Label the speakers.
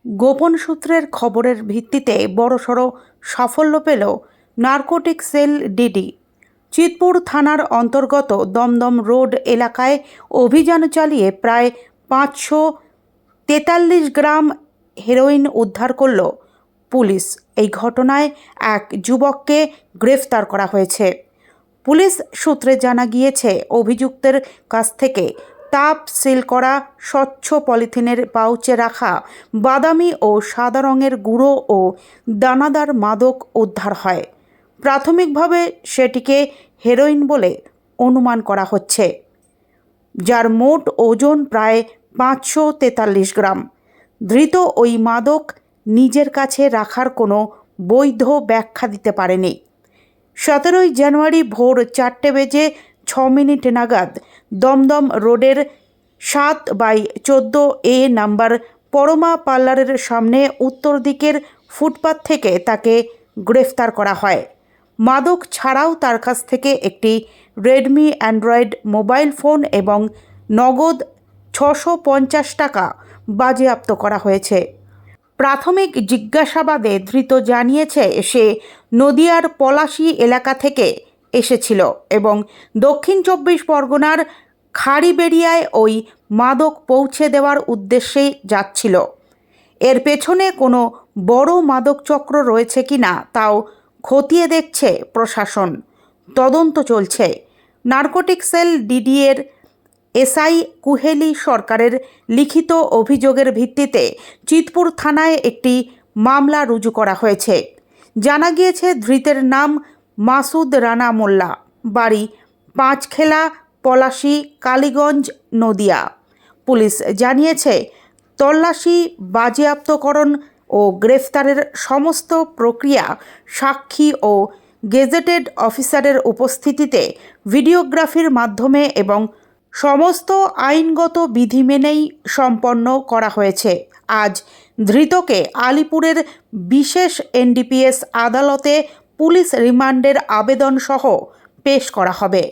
Speaker 1: গোপন সূত্রের খবরের ভিত্তিতে বড়সড় সাফল্য পেল নার্কোটিক সেল ডিডি। চিতপুর থানার অন্তর্গত দমদম রোড এলাকায় অভিযান চালিয়ে প্রায় 543 গ্রাম হেরোইন উদ্ধার করল পুলিশ। এই ঘটনায় এক যুবককে গ্রেফতার করা হয়েছে। পুলিশ সূত্রে জানা গিয়েছে, অভিযুক্তের কাছ থেকে তাপ সিল করা স্বচ্ছ পলিথিনের পাউচে রাখা বাদামি ও সাদা রঙের গুঁড়ো ও দানাদার মাদক উদ্ধার হয়। প্রাথমিকভাবে সেটিকে হেরোইন বলে অনুমান করা হচ্ছে, যার মোট ওজন প্রায় 543 গ্রাম। ধৃত ওই মাদক নিজের কাছে রাখার কোনো বৈধ ব্যাখ্যা দিতে পারেনি। 17 জানুয়ারি ভোর 4:06 নাগাদ দমদম রোডের 7/14 নাম্বার পরমা পার্লারের সামনে উত্তর দিকের ফুটপাত থেকে তাকে গ্রেফতার করা হয়। মাদক ছাড়াও তার কাছ থেকে একটি রেডমি অ্যান্ড্রয়েড মোবাইল ফোন এবং নগদ 650 টাকা বাজেয়াপ্ত করা হয়েছে। প্রাথমিক জিজ্ঞাসাবাদে ধৃত জানিয়েছে সে নদিয়ার পলাশী এলাকা থেকে এসেছিল এবং দক্ষিণ 24 পরগনার খাড়িবেড়িয়ায় ওই মাদক পৌঁছে দেওয়ার উদ্দেশ্যে যাচ্ছিল। এর পেছনে কোনো বড় মাদক চক্র রয়েছে কিনা তাও খতিয়ে দেখছে প্রশাসন। তদন্ত চলছে। নার্কোটিক সেল ডিডি এর এসআই কুহেলি সরকারের লিখিত অভিযোগের ভিত্তিতে চিতপুর থানায় একটি মামলা রুজু করা হয়েছে। জানা গিয়েছে, ধৃতের নাম মাসুদ রানা মোল্লা, বাড়ি পাঁচখেলা, পলাশী, কালীগঞ্জ, নদিয়া। পুলিশ জানিয়েছে, তল্লাশি, বাজেয়াপ্তকরণ ও গ্রেফতারের সমস্ত প্রক্রিয়া সাক্ষী ও গেজেটেড অফিসারের উপস্থিতিতে ভিডিওগ্রাফির মাধ্যমে এবং সমস্ত আইনগত বিধি মেনেই সম্পন্ন করা হয়েছে। আজ ধৃতকে আলিপুরের বিশেষ এনডিপিএস আদালতে পুলিশ রিমান্ডের আবেদন সহ পেশ করা হবে।